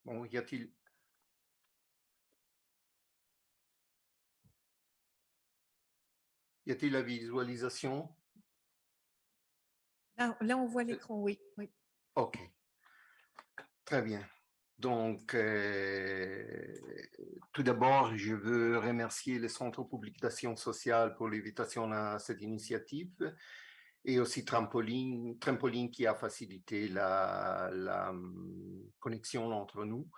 Bon, y a-t-il la visualisation? Là, on voit l'écran, oui, oui. OK, très bien. Donc, tout d'abord, je veux remercier le Centre Public d'Action Sociale pour l'invitation à cette initiative et aussi Trampoline qui a facilité la connexion entre nous.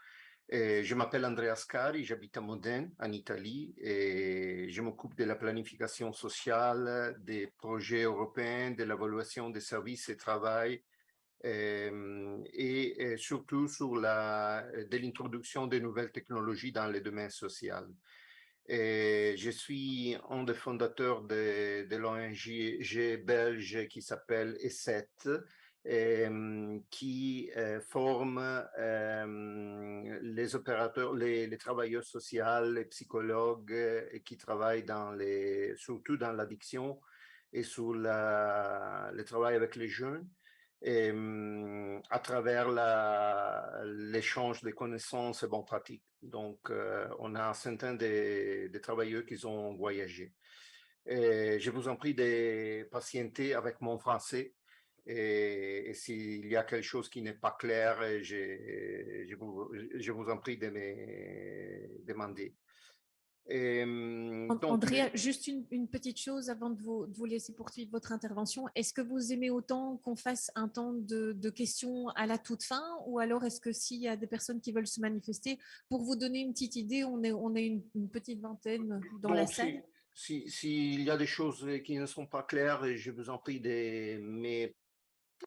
Et je m'appelle Andrea Scari, j'habite à Modène, en Italie, et je m'occupe de la planification sociale, des projets européens, de l'évaluation des services et travail, et surtout de l'introduction des nouvelles technologies dans le domaine social. Et je suis un des fondateurs de l'ONG belge qui s'appelle E7, qui forme les opérateurs, les travailleurs sociaux, les psychologues qui travaillent surtout dans l'addiction et sur le travail avec les jeunes. Et, à travers l'échange de connaissances et bonnes pratiques. Donc, on a un certain de travailleurs qui ont voyagé. Et je vous en prie de patienter avec mon français. Et s'il y a quelque chose qui n'est pas clair, je vous en prie de me demander. Donc, Andrea, juste une petite chose avant de vous laisser poursuivre votre intervention. Est-ce que vous aimez autant qu'on fasse un temps de questions à la toute fin, ou alors est-ce que s'il y a des personnes qui veulent se manifester, pour vous donner une petite idée, on est une petite vingtaine dans la donc, salle. s'il y a des choses qui ne sont pas claires, je vous en prie de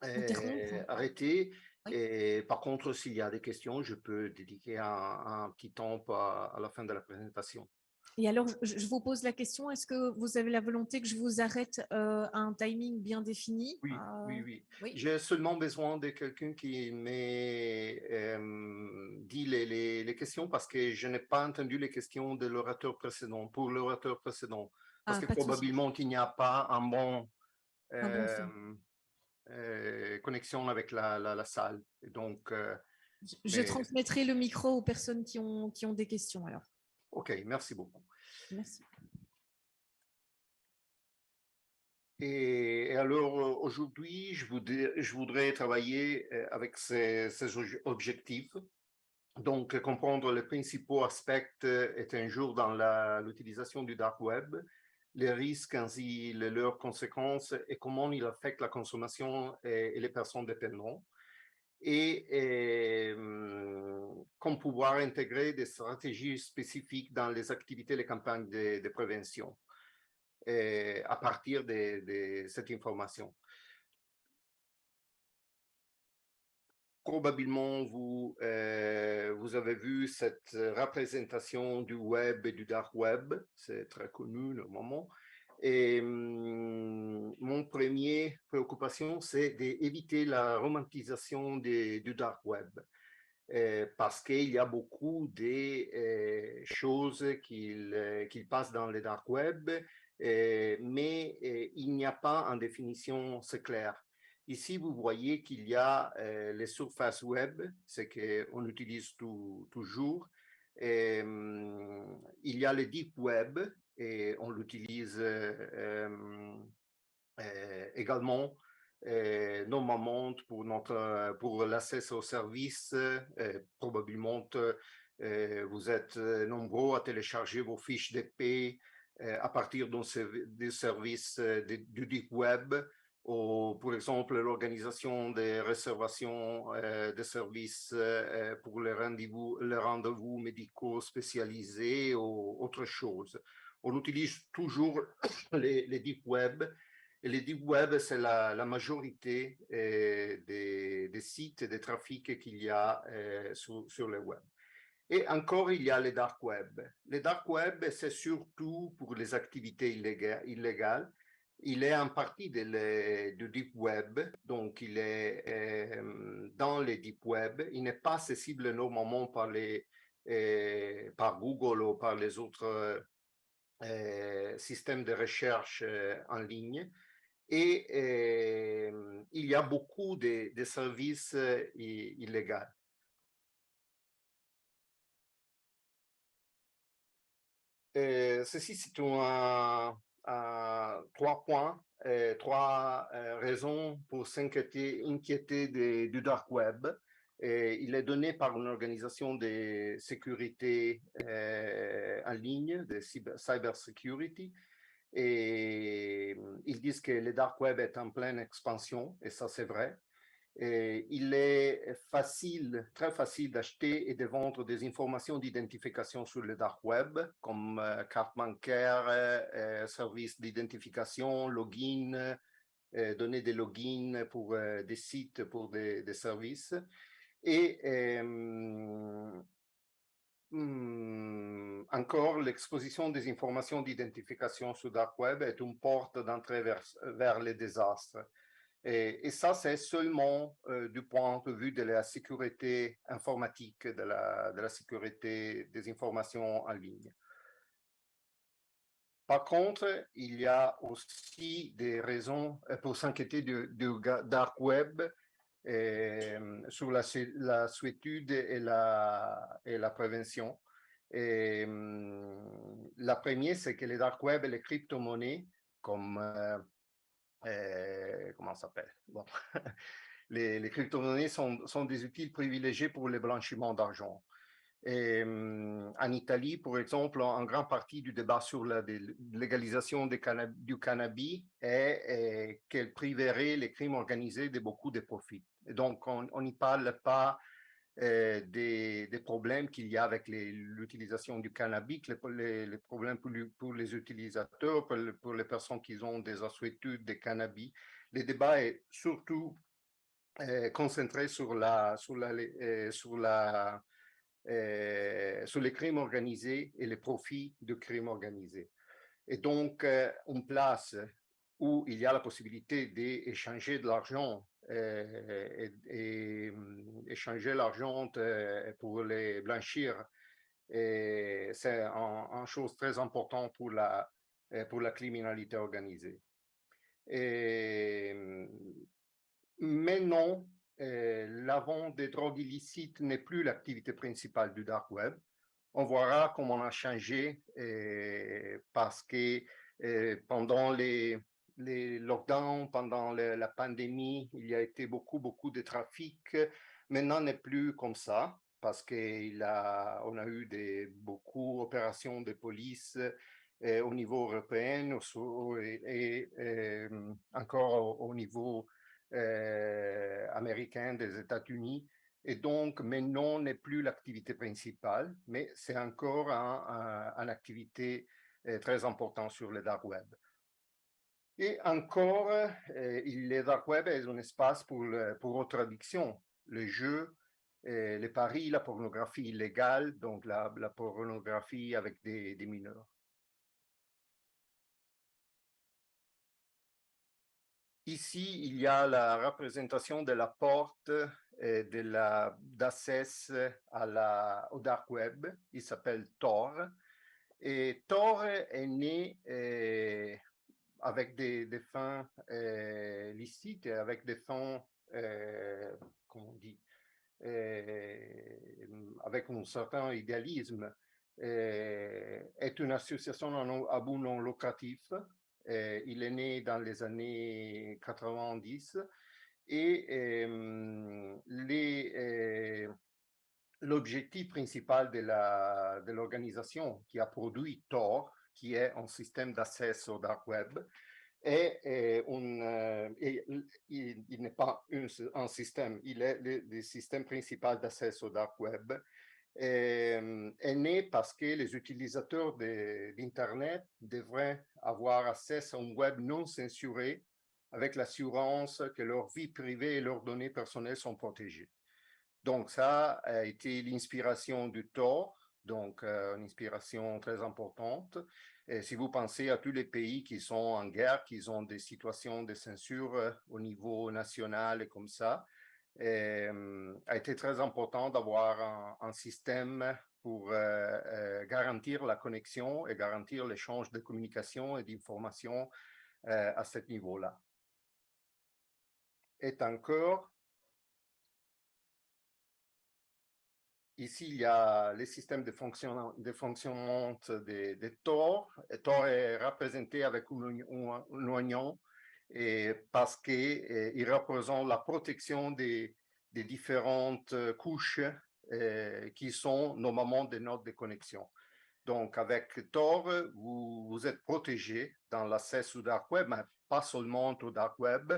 Interrompre. m'arrêter. Oui. Et par contre, s'il y a des questions, je peux dédier un petit temps à la fin de la présentation. Et alors, je vous pose la question, est-ce que vous avez la volonté que je vous arrête à un timing bien défini? Oui, oui, oui. Oui. J'ai seulement besoin de quelqu'un qui m'ait dit les questions parce que je n'ai pas entendu les questions de l'orateur précédent, pour l'orateur précédent. Parce Ah, que pas de souci. probablement qu'il n'y a pas un bon Un bon son. euh, connexion avec la salle. Et donc, Je mais transmettrai le micro aux personnes qui ont des questions alors. OK, merci beaucoup. Merci. Et alors, aujourd'hui, je voudrais travailler avec ces objectifs. Donc, comprendre les principaux aspects est un jour dans l'utilisation du dark web, les risques ainsi leurs conséquences et comment il affecte la consommation et les personnes dépendantes. Comme pouvoir intégrer des stratégies spécifiques dans les activités, les campagnes de prévention à partir de cette information. Probablement, vous avez vu cette représentation du web et du dark web, c'est très connu normalement. Et mon premier préoccupation, c'est d'éviter la romantisation du dark web. Parce qu'il y a beaucoup de choses qui passent dans le dark web, mais il n'y a pas en définition, c'est clair. Ici, vous voyez qu'il y a les surfaces web, ce qu'on utilise toujours. Il y a le deep web, et on l'utilise également normalement pour l'accès aux services. Probablement, vous êtes nombreux à télécharger vos fiches de paie à partir des services du deep web, ou par exemple l'organisation des réservations de services pour les rendez-vous médicaux spécialisés ou autre chose. On utilise toujours les deep web. Et les deep web, c'est la majorité des sites et des trafics qu'il y a sur le web. Et encore, il y a les dark web. Les dark web, c'est surtout pour les activités illégales. Il est en partie du deep web, donc il est dans les deep web. Il n'est pas accessible normalement par Google ou par les autres systèmes de recherche en ligne. Et il y a beaucoup de services illégaux. Ceci, c'est trois points, trois raisons pour inquiéter du dark web. Il est donné par une organisation de sécurité en ligne, de cyber security, et ils disent que le dark web est en pleine expansion, et ça c'est vrai. Et il est facile, très facile d'acheter et de vendre des informations d'identification sur le dark web, comme carte bancaire, services d'identification, login, donner des logins pour des sites, pour des services. Et encore, l'exposition des informations d'identification sur dark web est une porte d'entrée vers les désastres. Et ça, c'est seulement du point de vue de la sécurité informatique, de la sécurité des informations en ligne. Par contre, il y a aussi des raisons pour s'inquiéter du dark web sur la suétude et la prévention. Et, la première, c'est que les dark web et les crypto-monnaies, comme comment ça s'appelle? Bon. Les crypto-monnaies sont des outils privilégiés pour le blanchiment d'argent. Et, en Italie, par exemple, en grande partie du débat sur la légalisation du cannabis est qu'elle priverait les crimes organisés de beaucoup de profits. Et donc, on n'y parle pas des problèmes qu'il y a avec l'utilisation du cannabis, les problèmes pour les utilisateurs, pour les personnes qui ont des assuétudes de cannabis. Le débat est surtout concentré sur les crimes organisés et les profits de crimes organisés. Et donc, une place où il y a la possibilité d'échanger de l'argent et échanger l'argent pour les blanchir, c'est une chose très importante pour la criminalité organisée. Et, mais non, la vente des drogues illicites n'est plus l'activité principale du dark web. On verra comment on a changé parce que pendant les lockdowns, pendant la pandémie, il y a été beaucoup de trafic. Maintenant, n'est plus comme ça parce qu'on a eu beaucoup d'opérations de police au niveau européen et encore au niveau américain des États-Unis. Et donc, maintenant, n'est plus l'activité principale, mais c'est encore une activité très importante sur le dark web. Et encore, le dark web est un espace pour autre addiction, le jeu, les paris, la pornographie illégale, donc la pornographie avec des mineurs. Ici, il y a la représentation de la porte d'accès au dark web. Il s'appelle Tor. Et Tor est né avec des fins licites, avec des fins, comment on dit, avec un certain idéalisme. Est une association à but non lucratif. Il est né dans les années 90 et l'objectif principal de l'organisation qui a produit Tor, qui est un système d'accès au dark web, il n'est pas un système, il est le système principal d'accès au dark web, est né parce que les utilisateurs d'Internet devraient avoir accès à un web non censuré avec l'assurance que leur vie privée et leurs données personnelles sont protégées. Donc, ça a été l'inspiration du Tor, donc une inspiration très importante. Et si vous pensez à tous les pays qui sont en guerre, qui ont des situations de censure au niveau national et comme ça, a été très important d'avoir un système pour garantir la connexion et garantir l'échange de communication et d'informations à ce niveau-là. Et encore, Ici, il y a les systèmes de fonctionnement des Tor. Et Tor est représenté avec un oignon et parce qu'il représente la protection des différentes couches qui sont normalement des nodes de connexion. Donc, avec Tor, vous êtes protégé dans l'accès au Dark Web, mais pas seulement au Dark Web,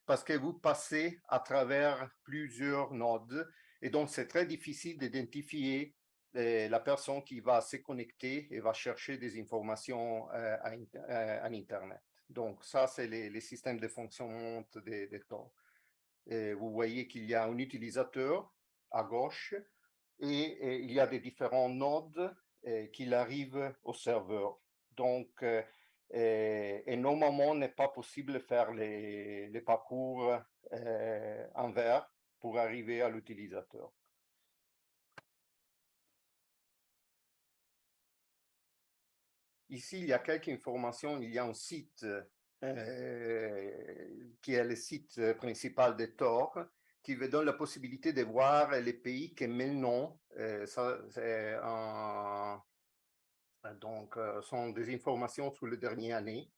parce que vous passez à travers plusieurs nodes. Et donc, c'est très difficile d'identifier la personne qui va se connecter et va chercher des informations à Internet. Donc, ça, c'est les systèmes de fonctionnement de Tor. Et vous voyez qu'il y a un utilisateur à gauche et il y a des différents nodes qu'il arrive au serveur. Donc, et normalement, il n'est pas possible de faire les parcours envers pour arriver à l'utilisateur. Ici, il y a quelques informations. Il y a un site qui est le site principal de Tor, qui vous donne la possibilité de voir les pays que maintenant, ça, c'est donc, sont des informations sur les dernières années,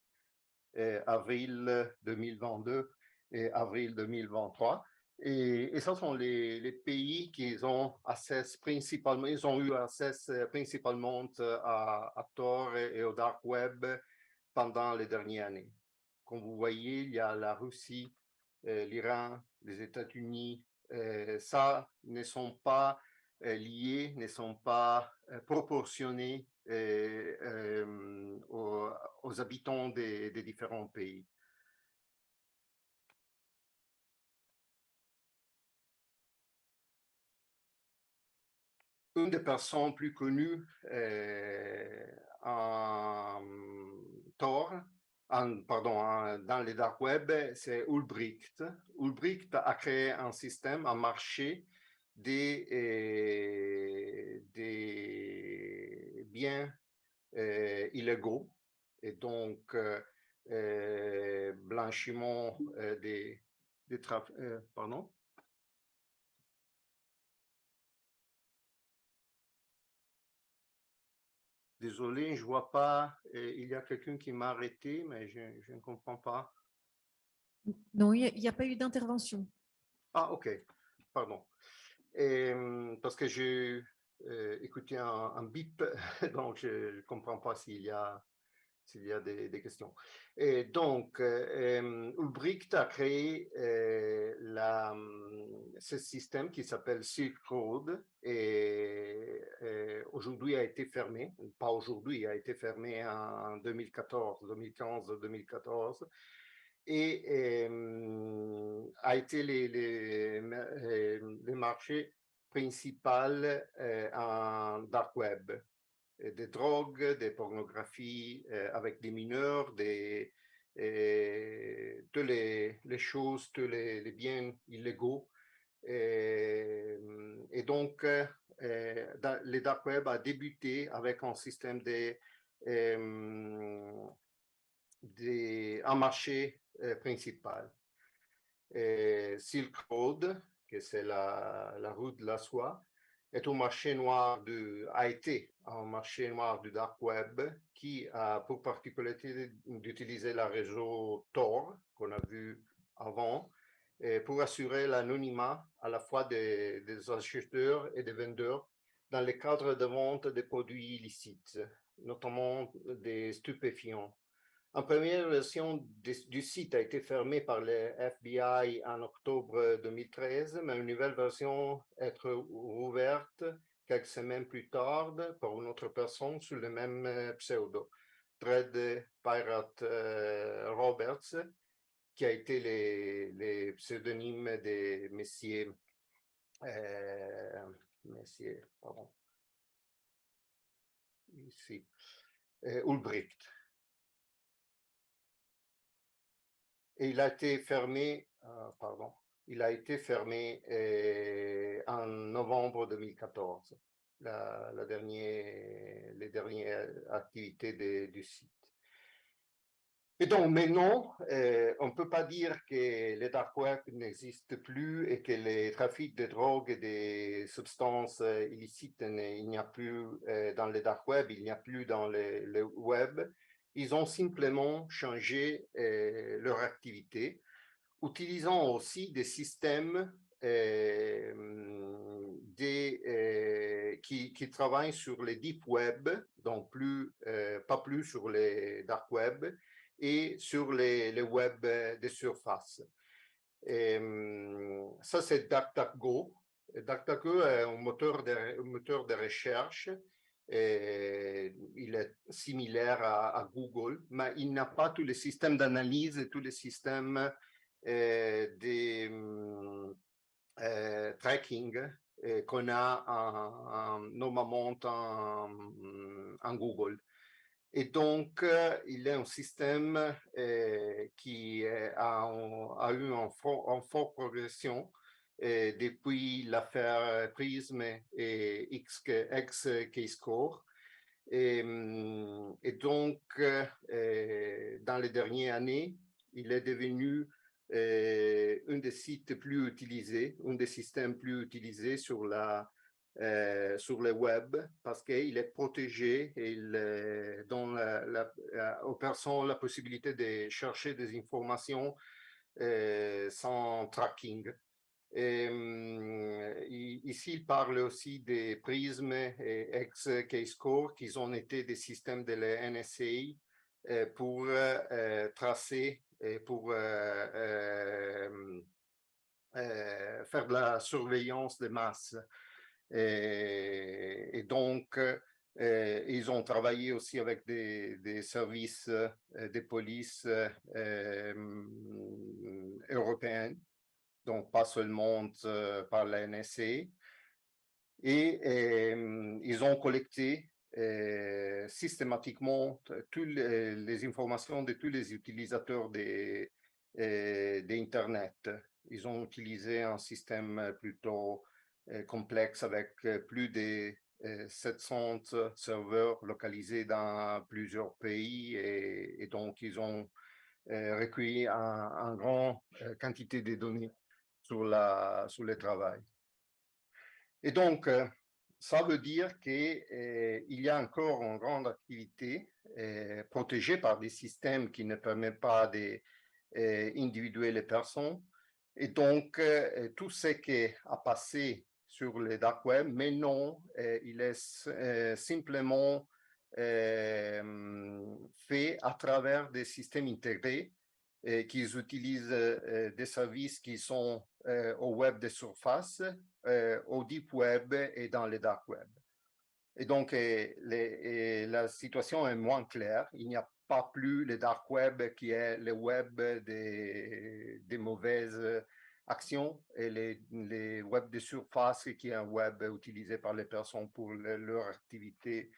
avril 2022 et avril 2023. Et ce sont les pays qui ont accès principalement, ils ont eu accès principalement à Tor et au Dark Web pendant les dernières années. Comme vous voyez, il y a la Russie, l'Iran, les États-Unis. Ça ne sont pas liés, ne sont pas proportionnés aux habitants des différents pays. Une des personnes plus connues en Tor, dans les dark web, c'est Ulbricht. Ulbricht a créé un système, un marché des biens illégaux et donc blanchiment des pardon. Désolé, je ne vois pas. Il y a quelqu'un qui m'a arrêté, mais je ne comprends pas. Non, il n'y a pas eu d'intervention. Ah, ok. Pardon. Parce que j'ai écouté un bip, donc je ne comprends pas s'il y a des questions. Et donc, Ulbricht a créé ce système qui s'appelle Silk Road et aujourd'hui a été fermé, pas aujourd'hui, a été fermé en 2014, 2015, 2014 et a été les marchés principaux en dark web, des drogues, des pornographies avec des mineurs, toutes les choses, tous les biens illégaux. Et donc, le dark web a débuté avec un système un marché principal. Silk Road, que c'est la route de la soie, est un marché noir a été un marché noir du dark web qui a pour particularité d'utiliser le réseau Tor qu'on a vu avant pour assurer l'anonymat à la fois des acheteurs et des vendeurs dans le cadre de vente des produits illicites, notamment des stupéfiants. La première version du site a été fermée par le FBI en octobre 2013, mais une nouvelle version est ouverte quelques semaines plus tard par une autre personne sous le même pseudo, Dread Pirate Roberts, qui a été les pseudonymes des messieurs, pardon, ici, Ulbricht. Et il a été fermé, en novembre 2014, les dernières activités du site. Et donc maintenant, on ne peut pas dire que le dark web n'existe plus et que les trafics de drogue et des substances illicites, il n'y a plus dans le dark web, il n'y a plus dans le web. Ils ont simplement changé leur activité, utilisant aussi des systèmes qui travaillent sur les deep web, donc pas plus sur les dark web, et sur les web de surface. Ça, c'est DuckDuckGo. DuckDuckGo est un moteur de recherche. Il est similaire à Google, mais il n'a pas tous les systèmes d'analyse et tous les systèmes de tracking qu'on a normalement en Google. Et donc, il est un système qui a eu une forte progression depuis l'affaire Prism et X-Keyscore. Et donc, dans les dernières années, il est devenu un des sites plus utilisés, un des systèmes plus utilisés sur le web parce qu'il est protégé et il donne aux personnes la possibilité de chercher des informations sans tracking. Ici, il parle aussi des Prism et X-Keyscore qui ont été des systèmes de la NSA pour tracer et pour faire de la surveillance de masse. Et donc, ils ont travaillé aussi avec des services de police européens, donc pas seulement par la NSA. Et ils ont collecté systématiquement toutes les informations de tous les utilisateurs d'Internet. Ils ont utilisé un système plutôt complexe avec plus de 700 serveurs localisés dans plusieurs pays et donc ils ont recueilli une grande quantité de données sur le travail. Et donc, ça veut dire qu'il y a encore une grande activité protégée par des systèmes qui ne permettent pas d'individuer les personnes. Et donc, tout ce qui a passé sur le dark web, mais non, il est simplement fait à travers des systèmes intégrés qui utilisent des services qui sont au web de surface, au deep web et dans le dark web. Et donc, la situation est moins claire. Il n'y a pas plus le dark web qui est le web des mauvaises actions et les web de surface qui est un web utilisé par les personnes pour leur activité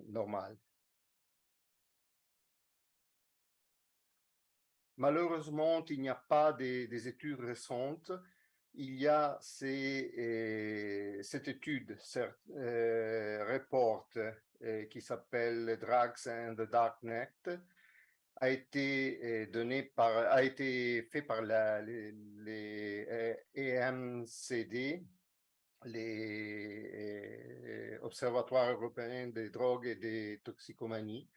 normale. Malheureusement, il n'y a pas des études récentes. Il y a cette étude, ce report qui s'appelle Drugs and the Darknet, a été fait par les EMCD, les Observatoires européens des drogues et des toxicomanies,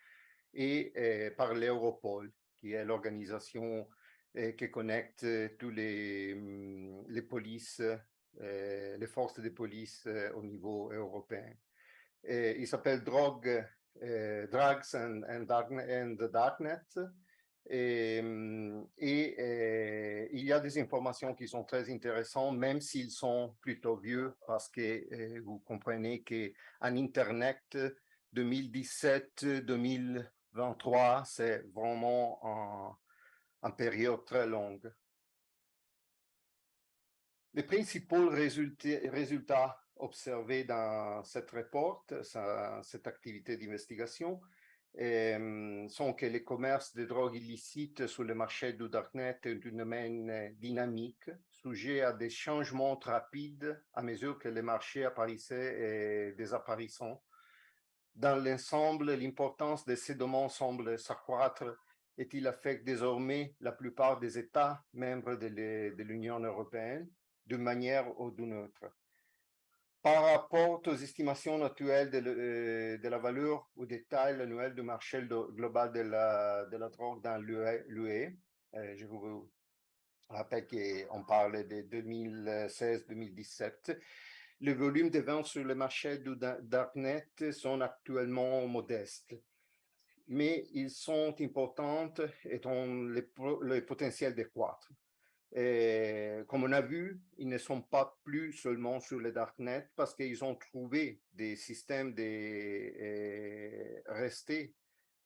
et par l'Europol, qui est l'organisation qui connecte tous les polices, les forces de police au niveau européen. Il s'appelle Drugs and the Darknet. Et il y a des informations qui sont très intéressantes, même s'ils sont plutôt vieux, parce que vous comprenez qu'en Internet 2017-2023, c'est vraiment une période très longue. Les principaux résultats observés dans cette report, cette activité d'investigation, sont que le commerce de drogues illicites sur le marché du Darknet est un domaine dynamique, sujet à des changements rapides à mesure que le marché apparaissait et désapparaissant. Dans l'ensemble, l'importance de ces domaines semble s'accroître et il affecte désormais la plupart des États membres de l'Union européenne d'une manière ou d'une autre. Par rapport aux estimations actuelles de la valeur ou des tailles annuelles du marché global de la drogue dans l'UE, je vous rappelle qu'on parle de 2016-2017, le volume de ventes sur le marché du Darknet sont actuellement modestes, mais ils sont importants et ont le potentiel de croître. Et comme on a vu, ils ne sont pas plus seulement sur le Darknet parce qu'ils ont trouvé des systèmes de rester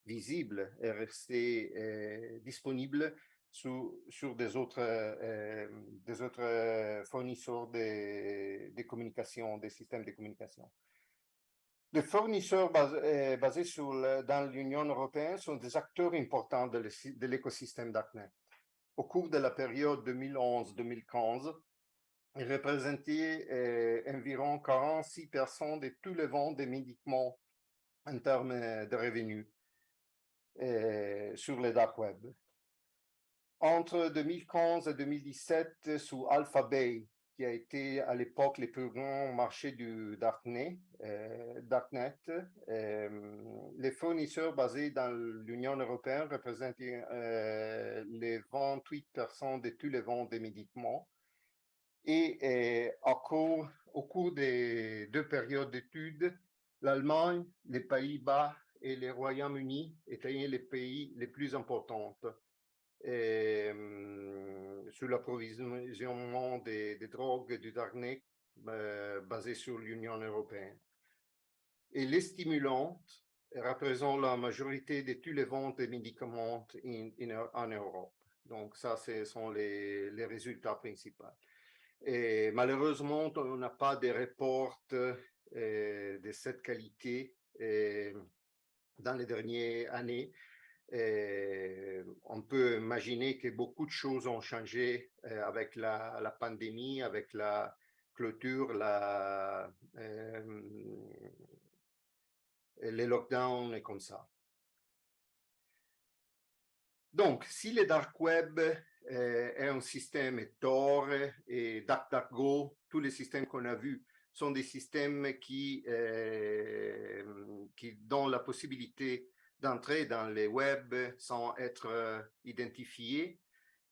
visibles et rester disponibles sur des autres fournisseurs de communication, des systèmes de communication. Les fournisseurs basés dans l'Union européenne sont des acteurs importants de l'écosystème Darknet. Au cours de la période 2011-2015, il représentait environ 46% de tous les ventes de médicaments en termes de revenus sur le dark web. Entre 2015 et 2017, sous Alphabay, qui a été à l'époque le plus grand marché du Darknet, les fournisseurs basés dans l'Union européenne représentaient les 28% de tous les ventes de médicaments. Et au cours des deux périodes d'études, l'Allemagne, les Pays-Bas et le Royaume-Uni étaient les pays les plus importants sur l'approvisionnement des drogues du Darknet basé sur l'Union européenne. Et les stimulants représentent la majorité de tous les ventes de médicaments en Europe. Donc ça, ce sont les résultats principaux. Et malheureusement, on n'a pas de reports de cette qualité dans les dernières années. On peut imaginer que beaucoup de choses ont changé avec la pandémie, avec la clôture, les lockdowns et comme ça. Donc, si le dark web est un système Tor et DuckDuckGo, tous les systèmes qu'on a vus sont des systèmes qui donnent la possibilité d'entrer dans les web sans être identifié.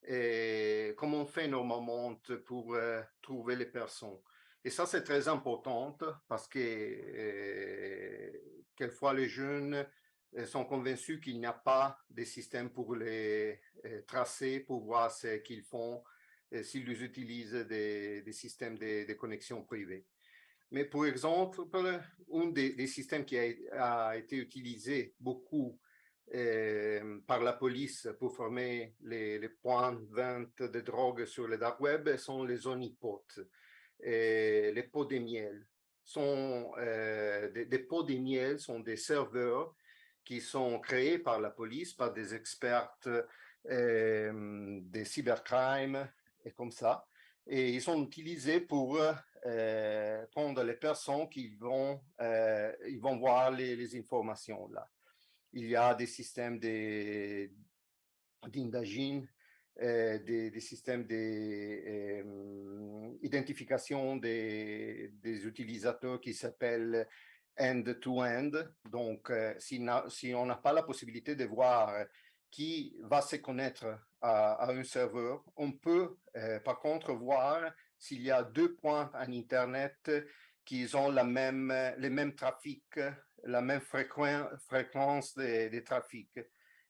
Et comme on fait normalement pour trouver les personnes. Et ça, c'est très important parce que quelquefois les jeunes sont convaincus qu'il n'y a pas de système pour les tracer, pour voir ce qu'ils font, s'ils utilisent des systèmes de connexion privée. Mais pour exemple, un des systèmes qui a été utilisé beaucoup par la police pour former les points de vente de drogue sur le dark web sont les honeypots, les pots de miel. Des pots de miel sont des serveurs qui sont créés par la police, par des experts des cybercrimes et comme ça. Et ils sont utilisés pour prendre les personnes qui vont voir les informations là. Il y a des systèmes d'indagine, des systèmes d'identification des utilisateurs qui s'appellent end-to-end. Donc, si on n'a pas la possibilité de voir qui va se connecter à un serveur, on peut par contre voir s'il y a deux points en Internet qui ont le même trafic, la même fréquence des trafics.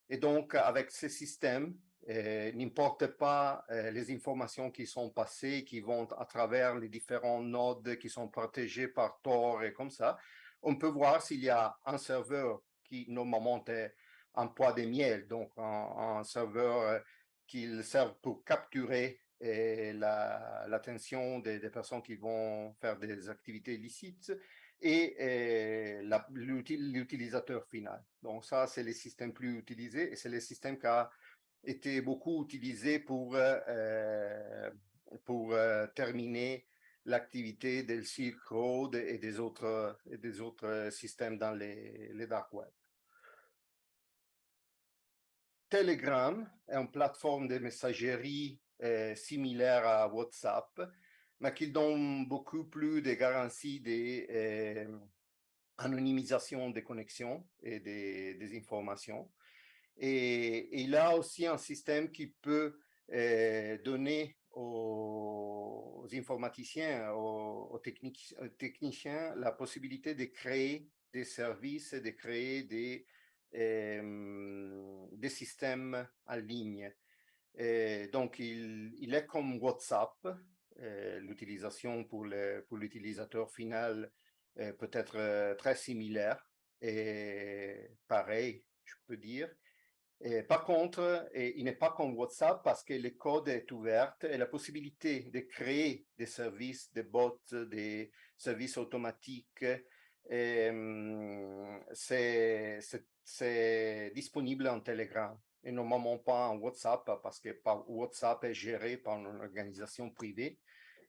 Et donc, avec ce système, n'importe pas les informations qui sont passées, qui vont à travers les différents nodes qui sont protégés par Tor et comme ça, on peut voir s'il y a un serveur qui normalement est en poids de miel, donc un serveur qui sert pour capturer l'attention des personnes qui vont faire des activités illicites et l'utilisateur final. Donc ça, c'est le système plus utilisé et c'est le système qui a été beaucoup utilisé pour terminer l'activité del Silk Road et des autres systèmes dans les dark web. Telegram est une plateforme de messagerie similaire à WhatsApp, mais qui donne beaucoup plus de garanties d'anonymisation des connexions et des informations. Et il a aussi un système qui peut donner aux informaticiens, aux techniciens, la possibilité de créer des services, de créer des systèmes en ligne. Donc, il est comme WhatsApp. L'utilisation pour l'utilisateur final peut être très similaire et pareil, je peux dire. Par contre, il n'est pas comme WhatsApp parce que le code est ouvert et la possibilité de créer des services, des bots, des services automatiques, c'est disponible en Telegram et normalement pas en WhatsApp parce que WhatsApp est géré par une organisation privée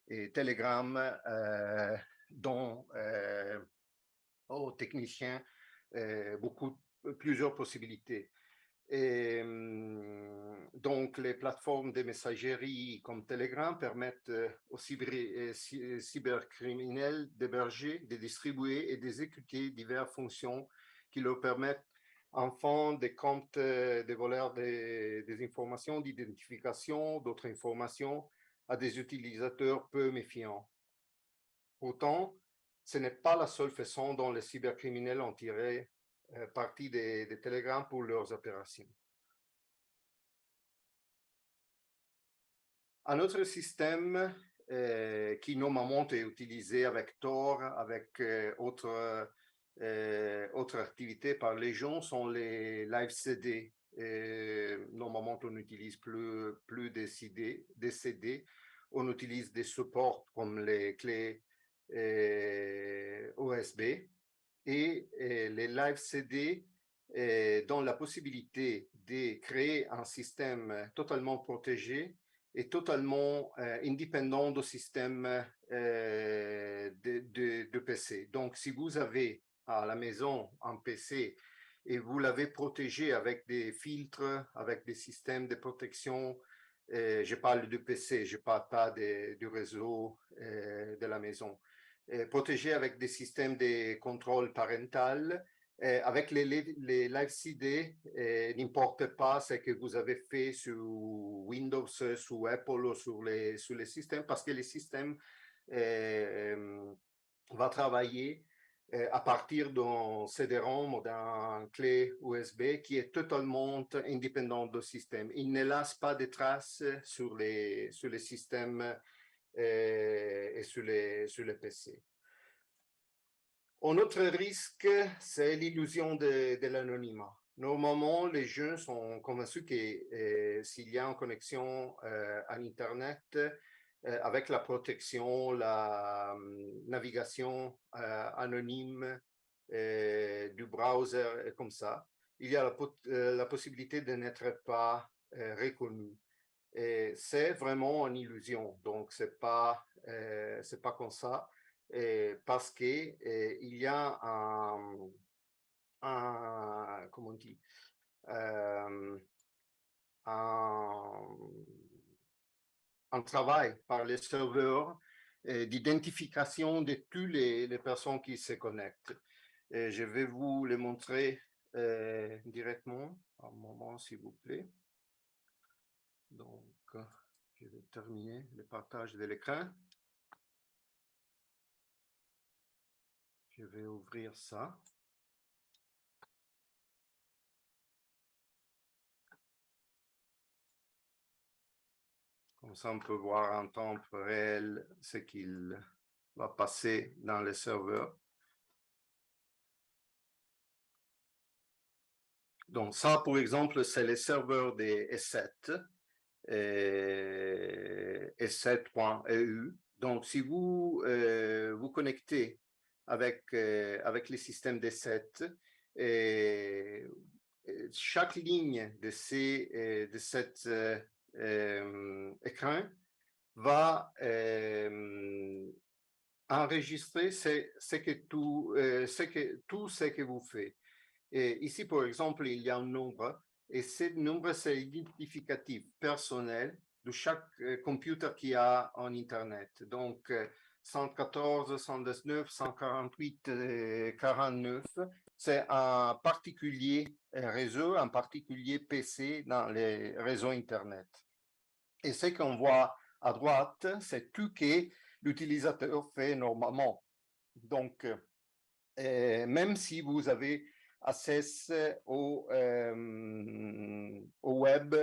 et Telegram donne aux techniciens plusieurs possibilités. Et donc, les plateformes de messagerie comme Telegram permettent aux cybercriminels d'héberger, de distribuer et d'exécuter diverses fonctions qui leur permettent, enfin, des comptes des voleurs des informations d'identification, d'autres informations à des utilisateurs peu méfiants. Pourtant, ce n'est pas la seule façon dont les cybercriminels ont tiré partie des Telegram pour leurs opérations. Un autre système qui normalement est utilisé avec Tor, avec autres activités par les gens sont les live CD. Normalement, on n'utilise plus des CD, on utilise des supports comme les clés USB. Et les live CD donnent la possibilité de créer un système totalement protégé et totalement indépendant du système de PC. Donc, si vous avez à la maison un PC et vous l'avez protégé avec des filtres, avec des systèmes de protection, je parle du PC, je ne parle pas du réseau de la maison. Protégé avec des systèmes de contrôle parental. Avec les live CD, n'importe pas ce que vous avez fait sur Windows, sur Apple ou sur les systèmes, parce que le système va travailler à partir d'un CD-ROM ou d'un clé USB qui est totalement indépendant du système. Il ne laisse pas de traces sur les systèmes et sur les PC. Un autre risque, c'est l'illusion de l'anonymat. Normalement, les gens sont convaincus que s'il y a une connexion à Internet, avec la protection, la navigation anonyme du browser, comme ça, il y a la possibilité de n'être pas reconnu. C'est vraiment une illusion, donc c'est pas comme ça, parce que il y a comment on dit, un travail par les serveurs d'identification de toutes les personnes qui se connectent. Et je vais vous les montrer directement. Un moment, s'il vous plaît. Donc, je vais terminer le partage de l'écran. Je vais ouvrir ça. Comme ça, on peut voir en temps réel ce qu'il va passer dans le serveur. Donc ça, par exemple, c'est le serveur des S7, S7.eu. Donc, si vous vous connectez avec les systèmes D7, chaque ligne de cet écran va Enregistrer, c'est que tout ce que vous faites. Et ici, par exemple, il y a un nombre, et ce nombre, c'est l'identificatif personnel de chaque computer qui a en Internet. Donc, 114, 119, 148, 49, c'est un particulier réseau, un particulier PC dans les réseaux Internet. Et ce qu'on voit à droite, c'est tout ce que l'utilisateur fait normalement. Donc, même si vous avez accès au web,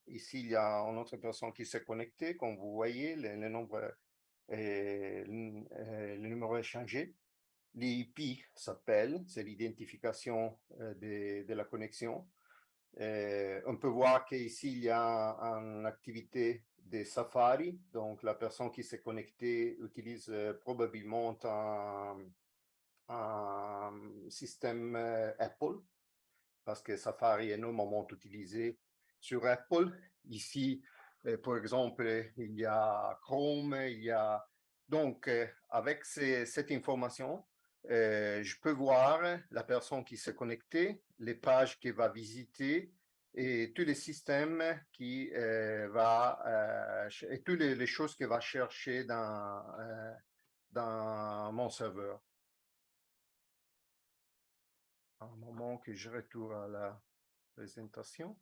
ici il y a une autre personne qui s'est connectée, comme vous voyez, le numéro est changé. L'IP s'appelle, c'est l'identification de la connexion. On peut voir qu'ici, il y a une activité de Safari. Donc, la personne qui s'est connectée utilise probablement un système Apple, parce que Safari est énormément utilisé sur Apple. Ici, par exemple, il y a Chrome, il y a... Donc, avec cette information, je peux voir la personne qui s'est connectée, les pages qu'elle va visiter et tous les systèmes qui et toutes les choses qu'elle va chercher dans mon serveur. Un moment que je retourne à la présentation.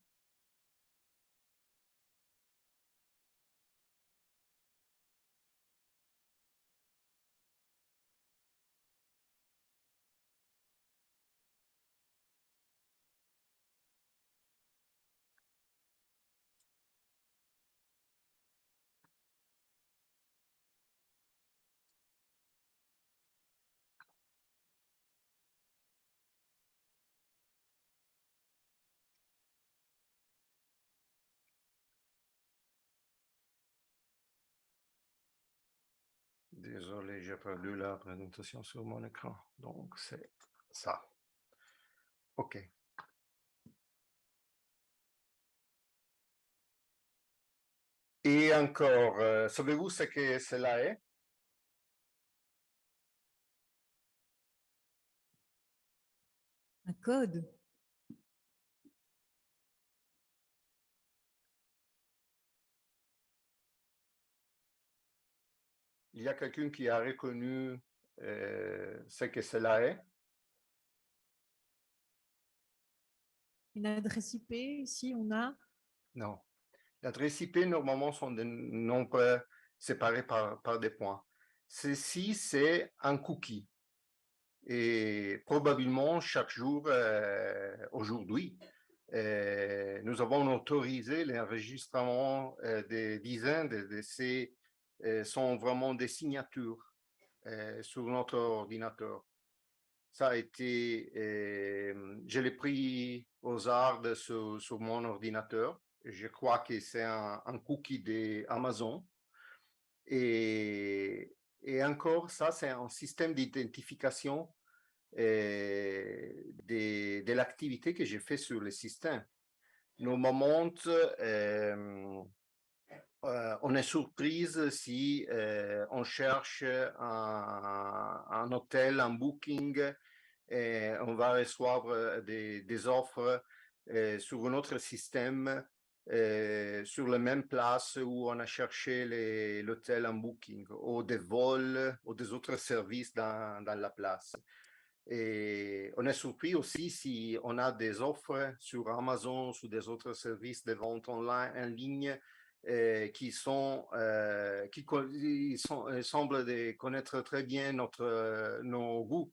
Désolé, j'ai perdu la présentation sur mon écran. Donc, c'est ça. OK. Et encore, savez-vous ce que cela est? Un code. Il y a quelqu'un qui a reconnu ce que cela est? Une adresse IP, ici on a Non. L'adresse IP, normalement, sont des nombres séparés par des points. Ceci, c'est un cookie. Et probablement, chaque jour, aujourd'hui, nous avons autorisé l'enregistrement des dizaines de ces sont vraiment des signatures sur notre ordinateur. Ça a été, je l'ai pris aux arts sur mon ordinateur. Je crois que c'est un cookie d'Amazon. Et, et encore, ça, c'est un système d'identification de l'activité que j'ai fait sur le système. Normalement, on est surprise si on cherche un hôtel, un booking, et on va recevoir des offres sur un autre système, sur la même place où on a cherché l'hôtel en booking, ou des vols, ou des autres services dans la place. Et on est surpris aussi si on a des offres sur Amazon, sur des autres services de vente online en ligne qui semblent connaître très bien nos goûts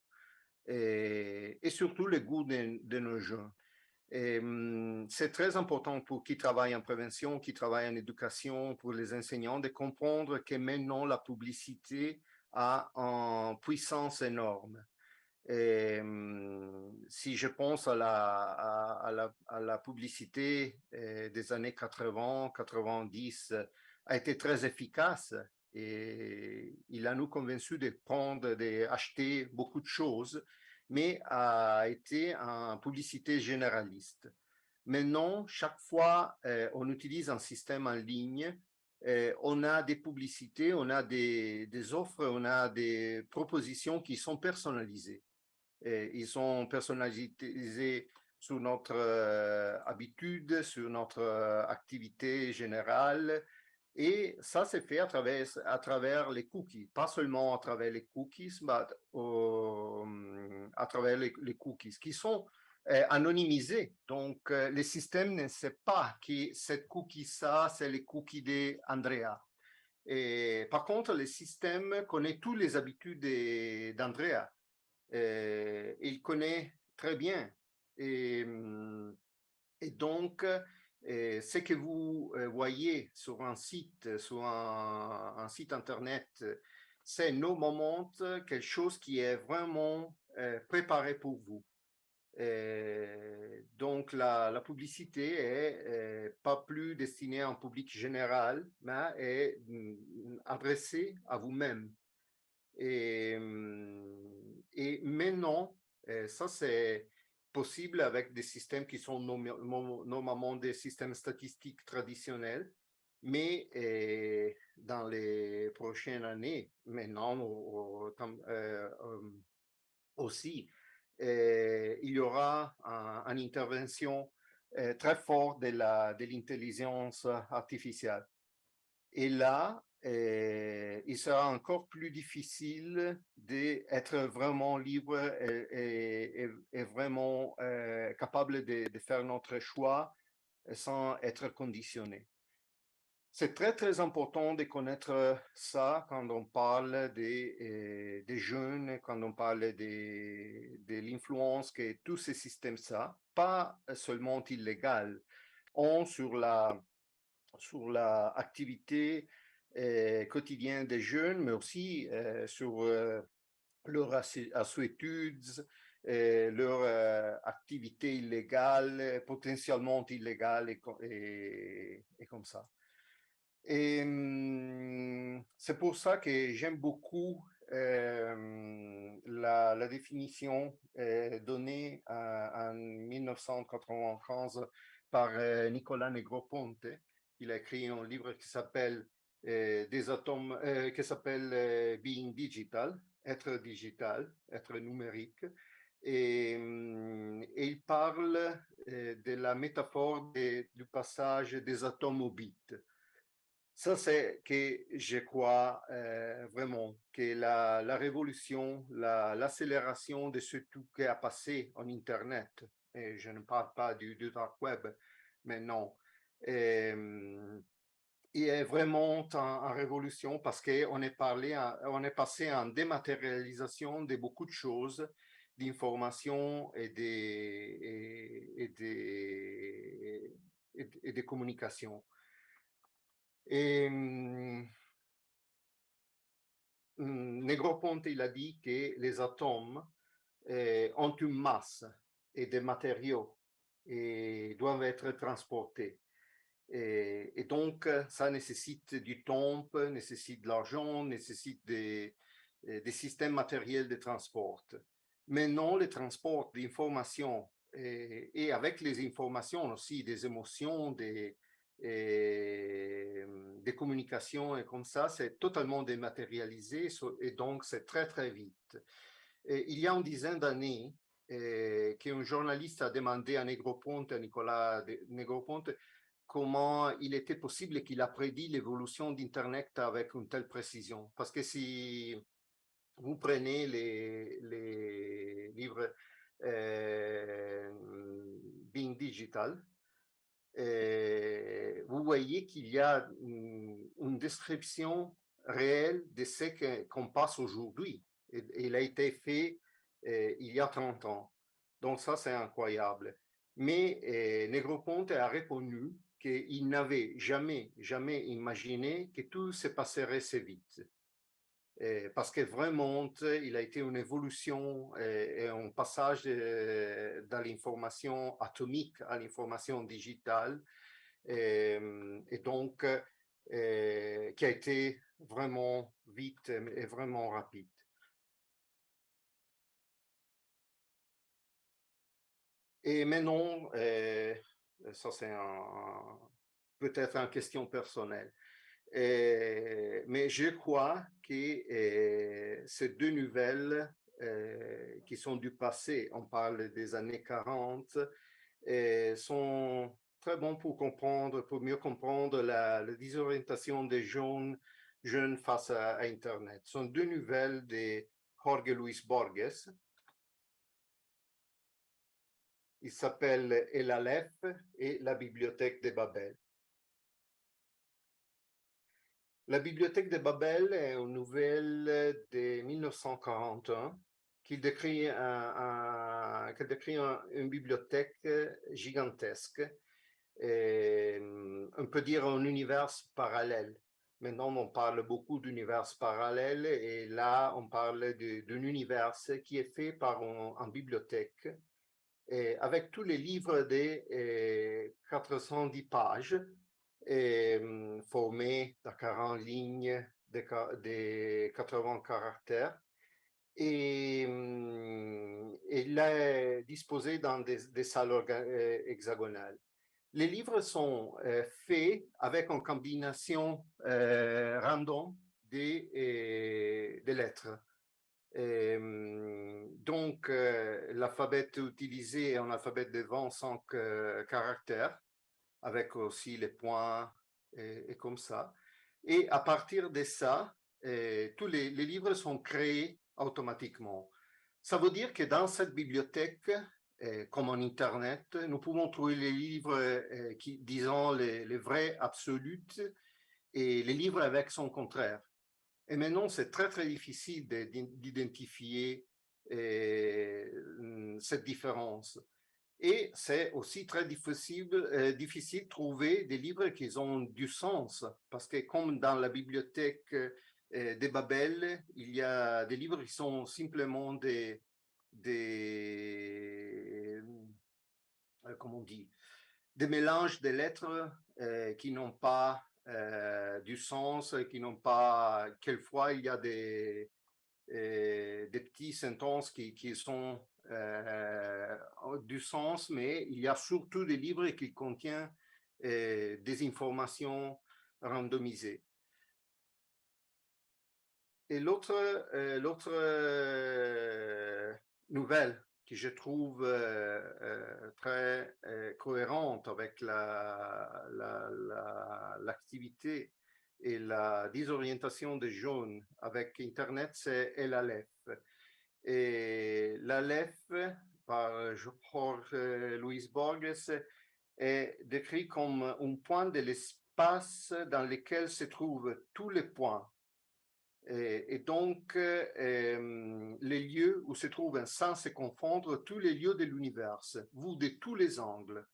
et surtout les goûts de nos jeunes. C'est très important pour qui travaille en prévention, qui travaille en éducation, pour les enseignants, de comprendre que maintenant la publicité a une puissance énorme. Si je pense à la publicité des années 80, 90, a été très efficace et il a nous convaincus de prendre, d'acheter beaucoup de choses, mais a été en publicité généraliste. Maintenant, chaque fois on utilise un système en ligne, on a des publicités, on a des offres, on a des propositions qui sont personnalisées. Ils sont personnalisés sur notre habitude, sur notre activité générale. Et ça, c'est fait à travers les cookies, pas seulement à travers les cookies, mais à travers les cookies qui sont anonymisés. Donc, le système ne sait pas que cette cookie, ça, c'est les cookies d'Andrea. Et par contre, le système connaît toutes les habitudes d'Andrea. Il connaît très bien. Et, et donc, ce que vous voyez sur un site, un site internet, c'est normalement quelque chose qui est vraiment préparé pour vous. Donc, la publicité est pas plus destinée à un public général, mais est adressée à vous-même. Et, et maintenant, ça c'est possible avec des systèmes qui sont normalement des systèmes statistiques traditionnels, mais dans les prochaines années, maintenant aussi, il y aura une intervention très forte de l'intelligence artificielle. Et là, il sera encore plus difficile d'être vraiment libre et vraiment capable de faire notre choix sans être conditionné. C'est très, très important de connaître ça quand on parle des jeunes, quand on parle de l'influence que tous ces systèmes-là, pas seulement illégal, ont sur la activité quotidienne des jeunes, mais aussi sur leurs assuétudes, leur activité illégale, potentiellement illégale et comme ça. Et c'est pour ça que j'aime beaucoup la définition donnée en 1995 par Nicolas Negroponte. Il a écrit un livre qui s'appelle des atomes, qui s'appelle Being Digital, être digital, être numérique. Et il parle de la métaphore du passage des atomes au bit. Ça, c'est que je crois vraiment que la révolution, l'accélération de ce tout qui a passé en Internet, et je ne parle pas du dark web, mais non, il est vraiment en révolution parce qu'on on est passé en dématérialisation de beaucoup de choses, d'informations et des communications. Et Negroponte, il a dit que les atomes ont une masse et des matériaux et doivent être transportés. Et donc, ça nécessite du temps, nécessite de l'argent, nécessite des systèmes matériels de transport. Mais non, le transport d'informations et avec les informations aussi des émotions, des communications et comme ça, c'est totalement dématérialisé et donc c'est très, très vite. Et il y a une dizaine d'années, qu'un journaliste a demandé à Negroponte, à Nicolas Negroponte, comment il était possible qu'il a prédit l'évolution d'Internet avec une telle précision. Parce que si vous prenez les livres Being Digital, vous voyez qu'il y a une description réelle de ce qu'on passe aujourd'hui. Il a été fait il y a 30 ans. Donc ça, c'est incroyable. Mais Negroponte a répondu qu'il n'avait jamais imaginé que tout se passerait si vite. Parce que vraiment, il a été une évolution et un passage dans l'information atomique à l'information digitale, et donc qui a été vraiment vite et vraiment rapide. Et maintenant, ça c'est peut-être une question personnelle. Mais je crois que ces deux nouvelles qui sont du passé, on parle des années 40, sont très bons pour comprendre, pour mieux comprendre la désorientation des jeunes face à Internet. Ce sont deux nouvelles de Jorge Luis Borges. Il s'appelle El Aleph et la Bibliothèque de Babel. La Bibliothèque de Babel est une nouvelle de 1941 qui décrit, une bibliothèque gigantesque, on peut dire un univers parallèle. Maintenant, on parle beaucoup d'univers parallèles et là, on parle d'un univers qui est fait par une bibliothèque avec tous les livres de 410 pages formés de 40 lignes de 80 caractères. Et il est disposé dans des salles hexagonales. Les livres sont faits avec une combinaison random des lettres. Donc, l'alphabet utilisé est un alphabet de 25 caractères, avec aussi les points et comme ça. Et à partir de ça, tous les livres sont créés automatiquement. Ça veut dire que dans cette bibliothèque, comme en Internet, nous pouvons trouver les livres qui, disons, les vrais absolus et les livres avec son contraire. Et maintenant, c'est très, très difficile d'identifier cette différence. Et c'est aussi très difficile de trouver des livres qui ont du sens, parce que comme dans la bibliothèque de Babel, il y a des livres qui sont simplement comment on dit, des mélanges de lettres qui n'ont pas du sens, qui n'ont pas, quelquefois il y a des petits sentences qui sont du sens, mais il y a surtout des livres qui contiennent des informations randomisées. Et l'autre nouvelle que je trouve très cohérente avec l'activité et la désorientation des jeunes avec Internet, c'est El Aleph. Et l'Aleph, par Jorge Luis Borges, est décrit comme un point de l'espace dans lequel se trouvent tous les points. Et donc, les lieux où se trouvent sans se confondre tous les lieux de l'univers, vus de tous les angles.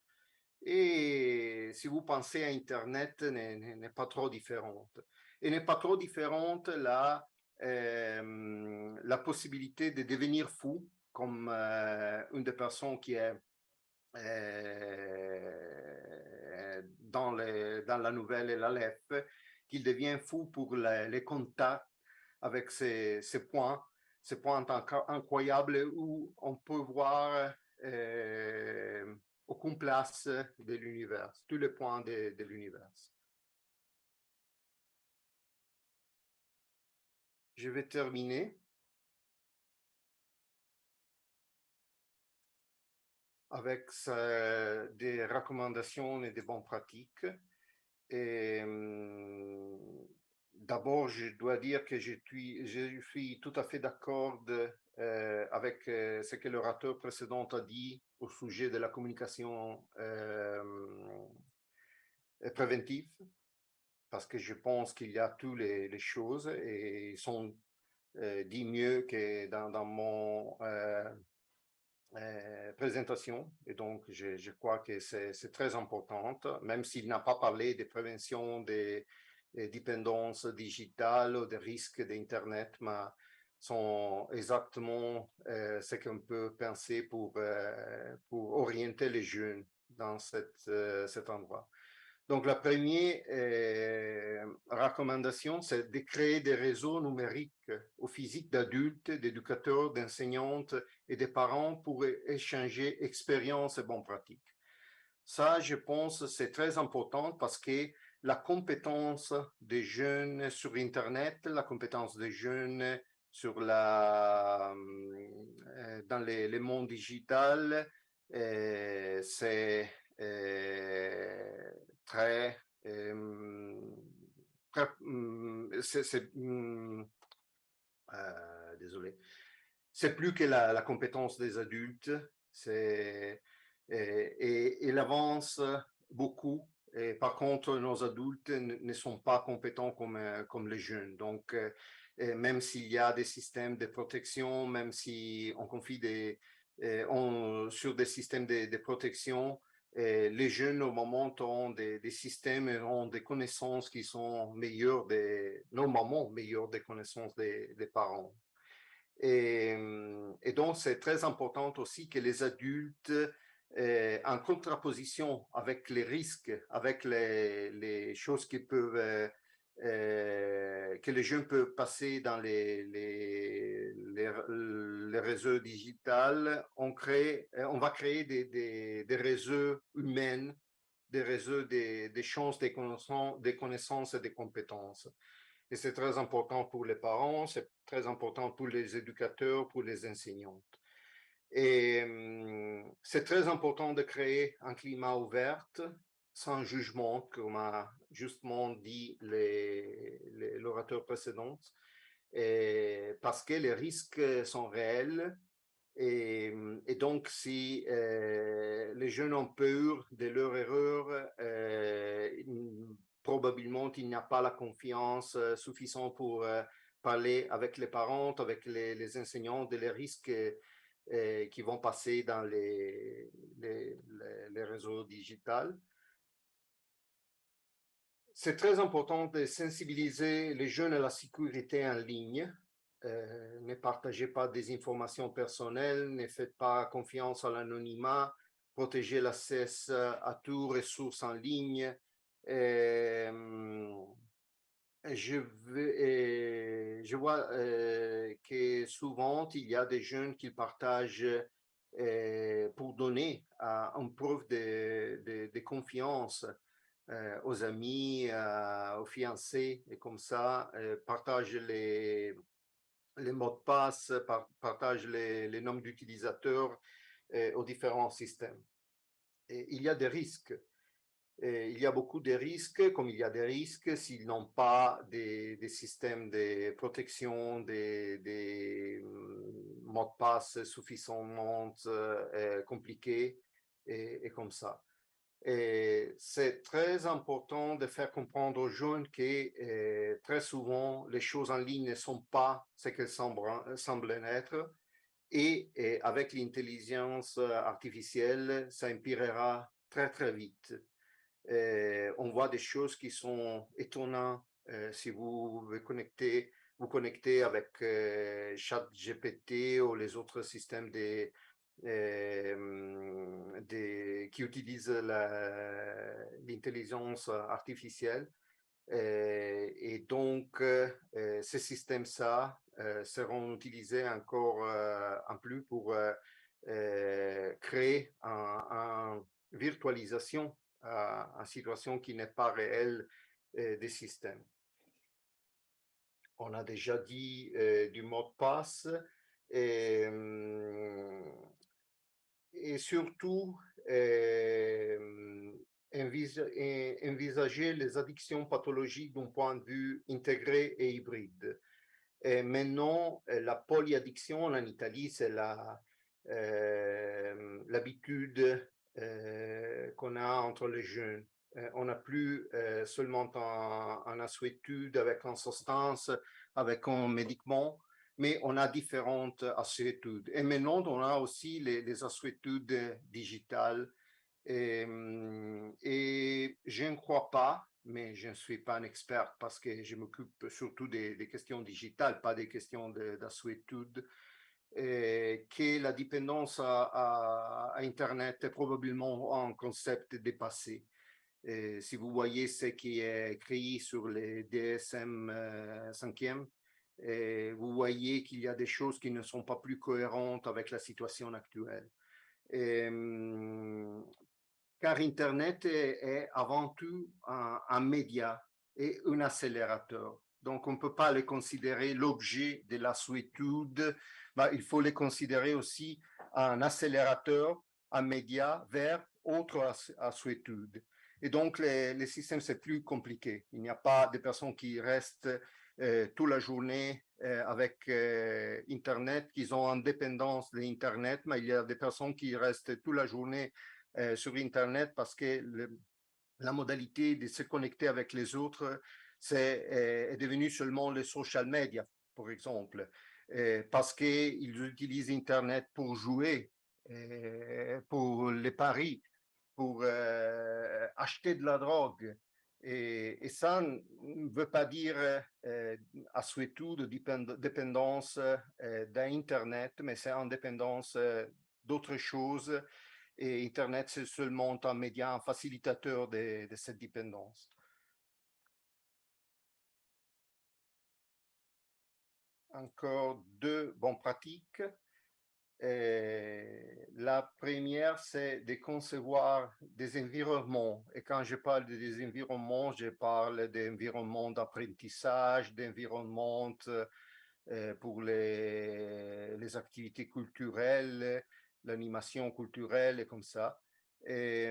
Et si vous pensez à Internet, n'est pas trop différente. Et n'est pas trop différente la possibilité de devenir fou, comme une des personnes qui est dans la nouvelle El Aleph, qu'il devient fou pour les contacts avec ces points incroyables où on peut voir aucune place de l'univers, tous les points de l'univers. Je vais terminer avec des recommandations et des bonnes pratiques. Et d'abord, je dois dire que je suis tout à fait d'accord avec ce que l'orateur précédent a dit au sujet de la communication préventive, parce que je pense qu'il y a toutes les choses et ils sont dit mieux que dans mon présentation. Et donc, je crois que c'est très important, même s'il n'a pas parlé de prévention des dépendances digitales ou des risques d'Internet, mais sont exactement ce qu'on peut penser pour orienter les jeunes dans cet endroit. Donc, la première recommandation, c'est de créer des réseaux numériques ou physiques d'adultes, d'éducateurs, d'enseignantes et de parents pour échanger expériences et bonnes pratiques. Ça, je pense, c'est très important parce que la compétence des jeunes sur Internet, la compétence des jeunes sur dans les mondes digital, c'est très, désolé, c'est plus que la compétence des adultes, il avance beaucoup. Et par contre, nos adultes ne sont pas compétents comme les jeunes. Donc, même s'il y a des systèmes de protection, même si on confie sur des systèmes de protection, les jeunes, au moment, ont des systèmes, ont des connaissances qui sont meilleures, normalement meilleures des connaissances des parents. Et donc, c'est très important aussi que les adultes, en contraposition avec les risques, avec les choses que les jeunes peuvent passer dans les réseaux digitaux, on va créer des réseaux humains, des réseaux d'échange des connaissances et des compétences. Et c'est très important pour les parents, c'est très important pour les éducateurs, pour les enseignants. Et c'est très important de créer un climat ouvert, sans jugement, comme a justement dit l'orateur précédent, parce que les risques sont réels. Et donc, si les jeunes ont peur de leur erreur, probablement il n'y a pas la confiance suffisante pour parler avec les parents, avec les enseignants de les risques qui vont passer dans les réseaux digitaux. C'est très important de sensibiliser les jeunes à la sécurité en ligne. Ne partagez pas des informations personnelles, ne faites pas confiance à l'anonymat, protégez l'accès à toutes ressources en ligne. Je vois que souvent, il y a des jeunes qui partagent pour donner une preuve de confiance aux amis, aux fiancés, et comme ça, partagent les mots de passe, partagent les noms d'utilisateurs aux différents systèmes. Et il y a des risques. Et il y a beaucoup de risques, comme il y a des risques s'ils n'ont pas des systèmes de protection, des mots de passe suffisamment compliqués et comme ça. Et c'est très important de faire comprendre aux jeunes que très souvent, les choses en ligne ne sont pas ce qu'elles semblent être. Et avec l'intelligence artificielle, ça empirera très, très vite. On voit des choses qui sont étonnantes si vous vous connectez avec ChatGPT ou les autres systèmes qui utilisent l'intelligence artificielle. Et donc, ces systèmes-là seront utilisés encore en plus pour créer une virtualisation en situation qui n'est pas réelle des systèmes. On a déjà dit du mot de passe et, et surtout envisager les addictions pathologiques d'un point de vue intégré et hybride. Et maintenant, la polyaddiction en Italie, c'est l'habitude qu'on a entre les jeunes. On n'a plus seulement une assuétude avec une substance, avec un médicament, mais on a différentes assuétudes. Et maintenant, on a aussi les assuétudes digitales. Et je ne crois pas, mais je ne suis pas un expert parce que je m'occupe surtout des questions digitales, pas des questions d'assuétude, que la dépendance à Internet est probablement un concept dépassé. Et si vous voyez ce qui est écrit sur les DSM 5e, vous voyez qu'il y a des choses qui ne sont pas plus cohérentes avec la situation actuelle. Et, car Internet est avant tout un média et un accélérateur. Donc, on ne peut pas le considérer l'objet de la solitude, mais il faut le considérer aussi un accélérateur, un média vers autre solitude. Et donc, les systèmes, c'est plus compliqué. Il n'y a pas de personnes qui restent toute la journée avec Internet, qui ont indépendance de Internet, mais il y a des personnes qui restent toute la journée sur Internet parce que la modalité de se connecter avec les autres est devenue seulement les social media, par exemple, parce qu'ils utilisent Internet pour jouer, pour les paris, pour acheter de la drogue. Et ça ne veut pas dire à souhait tout de dépendance d'Internet, mais c'est en dépendance d'autres choses. Et Internet, c'est seulement un média, un facilitateur de cette dépendance. Encore deux bonnes pratiques. La première, c'est de concevoir des environnements. Et quand je parle des environnements, je parle d'environnements d'apprentissage, d'environnements pour les activités culturelles, l'animation culturelle et comme ça. Et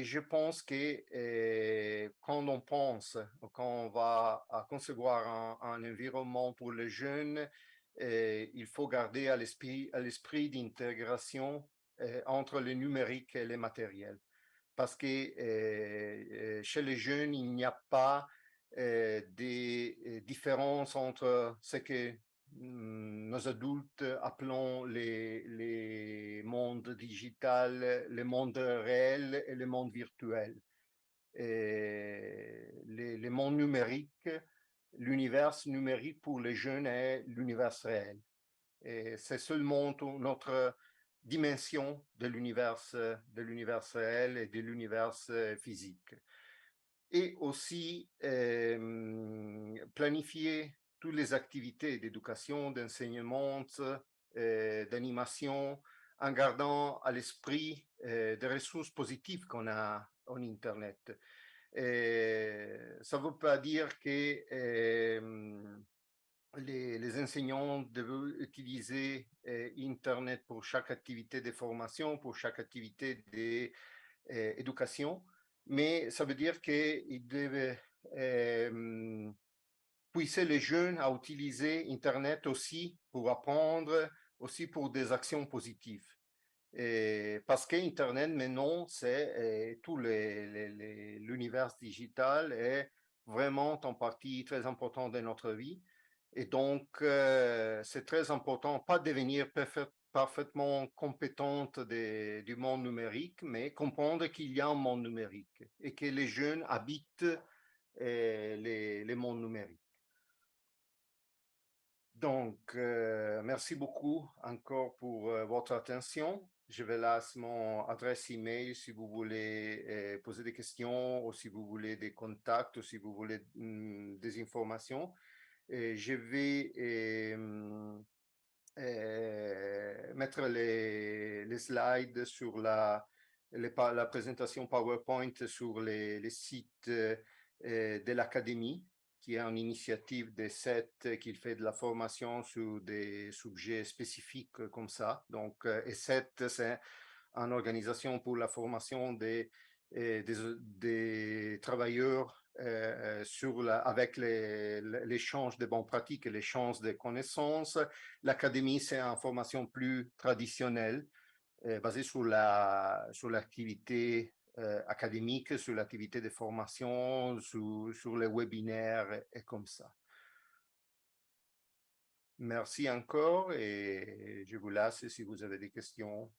je pense que quand on pense, quand on va à concevoir un environnement pour les jeunes, il faut garder à l'esprit d'intégration entre le numérique et le matériel. Parce que chez les jeunes, il n'y a pas des différences entre ce que nos adultes appelons les mondes digitales, les mondes réels et les mondes virtuels. Les mondes numériques, l'univers numérique pour les jeunes est l'univers réel. Et c'est seulement notre dimension de l'univers réel et de l'univers physique. Et aussi planifier toutes les activités d'éducation, d'enseignement, d'animation, en gardant à l'esprit des ressources positives qu'on a en Internet. Ça ne veut pas dire que les enseignants doivent utiliser Internet pour chaque activité de formation, pour chaque activité d'éducation, mais ça veut dire qu'ils doivent pousser les jeunes à utiliser Internet aussi pour apprendre, aussi pour des actions positives. Parce qu'Internet, maintenant, c'est tout l'univers digital est vraiment en partie très important de notre vie. Et donc, c'est très important, pas devenir parfaitement compétente du monde numérique, mais comprendre qu'il y a un monde numérique et que les jeunes habitent les mondes numériques. Donc, merci beaucoup encore pour votre attention. Je vais laisser mon adresse email si vous voulez poser des questions ou si vous voulez des contacts ou si vous voulez des informations. Et je vais mettre les slides sur la présentation PowerPoint sur les sites de l'Académie, qui est une initiative de SET qui fait de la formation sur des sujets spécifiques comme ça. Donc, et SET, c'est une organisation pour la formation des travailleurs avec l'échange de bonnes pratiques et l'échange de connaissances. L'académie, c'est une formation plus traditionnelle, basée sur l'activité académique, sur l'activité de formation, sur les webinaires et comme ça. Merci encore et je vous laisse si vous avez des questions.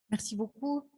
Merci beaucoup.